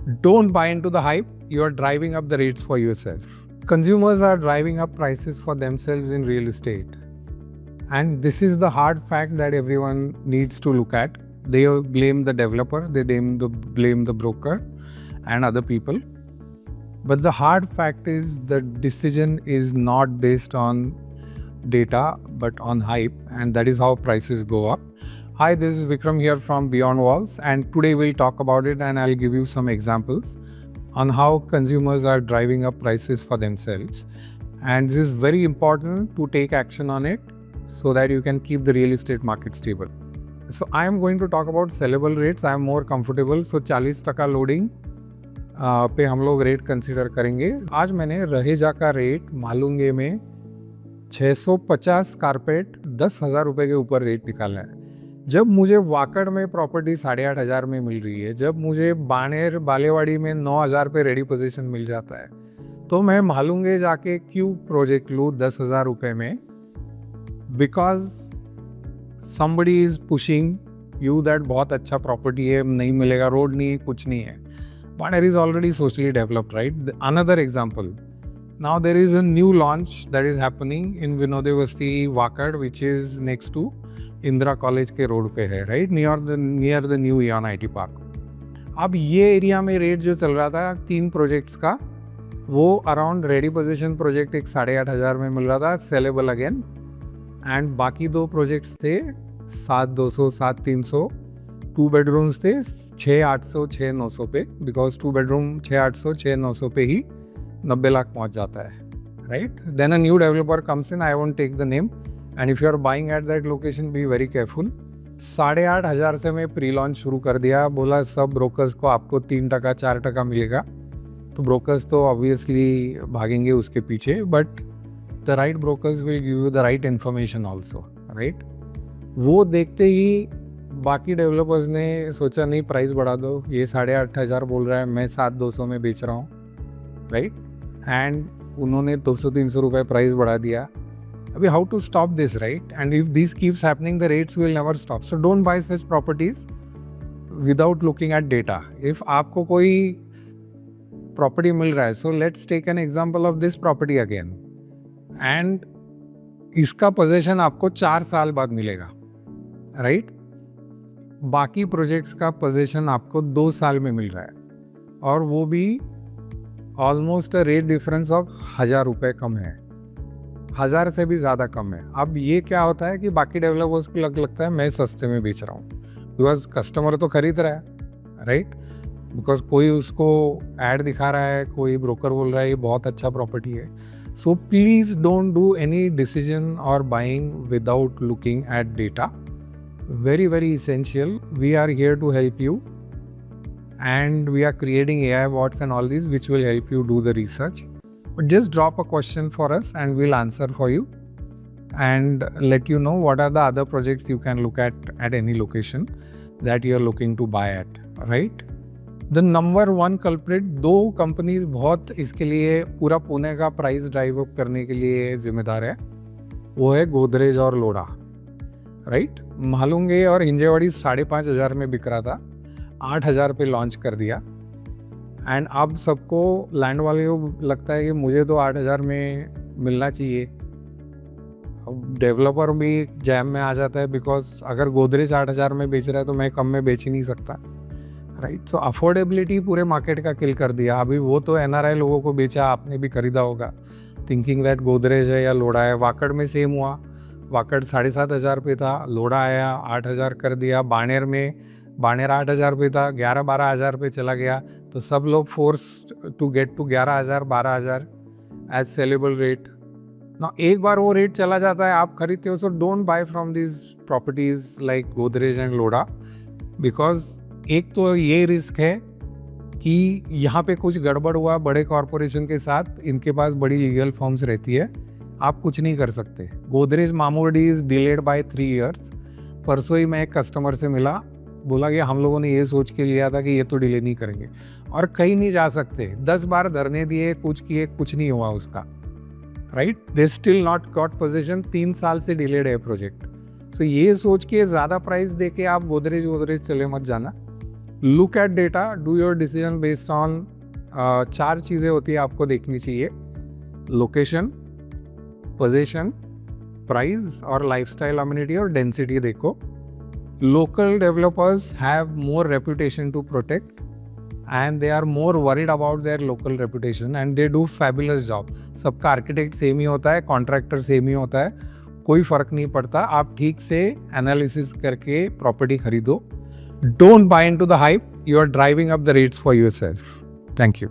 Don't buy into the hype. You are driving up the rates for yourself. Consumers are driving up prices for themselves in real estate. And this is the hard fact that everyone needs to look at. They blame the developer, they blame the broker and other people. But the hard fact is the decision is not based on data but on hype, and that is how prices go up. Hi, this is Vikram here from Beyond Walls, and today we'll talk about it and I'll give you some examples on how consumers are driving up prices for themselves. And this is very important to take action on it so that you can keep the real estate market stable. So I am going to talk about sellable rates. I am more comfortable. So 40% loading पे हम लोग rate consider करेंगे. आज मैंने रहेजा का rate मालूंगे में 650 carpet 10,000 रुपये के ऊपर रेट निकालना है. जब मुझे वाकड़ में प्रॉपर्टी 8,500 में मिल रही है, जब मुझे बानेर बालेवाड़ी में 9,000 पे रेडी पोजीशन मिल जाता है, तो मैं मालूंगे जाके क्यों प्रोजेक्ट लूँ 10,000 रुपये में. Because somebody is pushing you that बहुत अच्छा प्रॉपर्टी है, नहीं मिलेगा, रोड नहीं है, कुछ नहीं है. Baner is already socially developed, right? Another example. Now there is a new launch that is happening in Vinode Vasti Wakad, which is next to Indira College के रोड पे है, right? Near the new Eon IT Park. अब ये area में rate जो चल रहा था 3 प्रोजेक्ट्स का, वो अराउंड रेडी पोजीशन प्रोजेक्ट एक 8,500 में मिल रहा था, सेलेबल अगेन. एंड बाकी 2 प्रोजेक्ट्स थे 7,200 7,300, 2 बेडरूम्स थे 6,800 6,900 पे, बिकॉज 2 बेडरूम 6,800 6,900 पे ही 90 लाख पहुंच जाता है, right. Then a new developer comes in, I won't take the name, and if you are buying at that location be very careful. 8,500 से मैं प्री लॉन्च शुरू कर दिया, बोला सब ब्रोकर्स को आपको 3% 4% मिलेगा. तो ब्रोकर्स तो ऑब्वियसली भागेंगे उसके पीछे, but the right brokers will give you the right information also, right? वो देखते ही बाकी डेवलपर्स ने सोचा नहीं प्राइस बढ़ा दो, ये 8,500 बोल रहा है, मैं 7,200 में बेच रहा हूँ, राइट. एंड उन्होंने 200-300 रुपये प्राइस बढ़ा दिया. अभी how to stop this, right? And if this keeps happening the rates will never stop. So don't buy such properties without looking at data. If आपको कोई प्रॉपर्टी मिल रहा है, so let's take an example of this property again, and इसका position आपको 4 साल बाद मिलेगा, राइट. बाकी प्रोजेक्ट्स का पोजीशन आपको 2 साल में मिल रहा है, और वो भी ऑलमोस्ट रेट डिफरेंस ऑफ 1,000 रुपये कम है, 1,000 से भी ज़्यादा कम है. अब ये क्या होता है कि बाकी डेवलपर्स को लगता है मैं सस्ते में बेच रहा हूँ, बिकॉज कस्टमर तो खरीद रहा है, राइट. बिकॉज कोई उसको ऐड दिखा रहा है, कोई ब्रोकर बोल रहा है ये बहुत अच्छा प्रॉपर्टी है. So please don't do any decision or buying without looking at data. Very, very essential. We are here to help you, and we are creating AI bots and all these which will help you do the research. But just drop a question for us and we'll answer for you and let you know what are the other projects you can look at any location that you are looking to buy at, right? The number 1 culprit, 2 companies बहुत इसके लिए पूरा पुणे का price drive up करने के लिए जिम्मेदार है. वो है गोदरेज और लोढ़ा, राइट. मालूंगे और हिंजेवाड़ी 5,500 में बिक रहा था, 8,000 पे लॉन्च कर दिया. एंड अब सबको लैंड वाले को लगता है कि मुझे तो 8,000 में मिलना चाहिए. अब डेवलपर भी जैम में आ जाता है, बिकॉज अगर गोदरेज 8,000 में बेच रहा है तो मैं कम में बेच ही नहीं सकता, राइट. सो अफोर्डेबिलिटी पूरे मार्केट का किल कर दिया. अभी वो तो एनआरआई लोगों को बेचा, आपने भी खरीदा होगा थिंकिंग दैट गोदरेज है या लोढ़ा है. वाकड़ में सेम हुआ, वाकड़ 7,500 पे था, लोढ़ा आया 8,000 कर दिया. बानेर 8,000 पे था, 11-12,000 पे चला गया. तो सब लोग force to get to 11,000-12,000 as saleable rate. ना एक बार वो रेट चला जाता है, आप खरीदते हो. सो don't bye from this properties like Godrej and Lodha, because एक तो ये रिस्क है कि यहाँ पे कुछ गड़बड़ हुआ बड़े कॉरपोरेशन के साथ, इनके पास बड़ी लीगल फॉर्म्स रहती है, आप कुछ नहीं कर सकते. गोदरेज मामूडी इज डिलेड बाय 3 years. परसों ही मैं एक कस्टमर से मिला, बोला कि हम लोगों ने ये सोच के लिया था कि ये तो डिले नहीं करेंगे, और कहीं नहीं जा सकते. 10 बार धरने दिए, कुछ किए, कुछ नहीं हुआ उसका, right. They still not got position. 3 साल से डिलेड है प्रोजेक्ट. सो ये सोच के ज़्यादा प्राइस दे के आप गोदरेज चले मत जाना. Look at data, do your decision based on 4 चीज़ें होती है आपको देखनी चाहिए: लोकेशन, पोजीशन, प्राइस और लाइफस्टाइल अम्यूनिटी और डेंसिटी देखो। Local developers have more reputation to protect and they are more worried about their local reputation and they do fabulous job. सबका आर्किटेक्ट सेम ही होता है, कॉन्ट्रैक्टर सेम ही होता है, कोई फर्क नहीं पड़ता। आप ठीक से एनालिसिस करके प्रॉपर्टी खरीदो। Don't buy into the hype, you are driving up the rates for yourself. Thank you.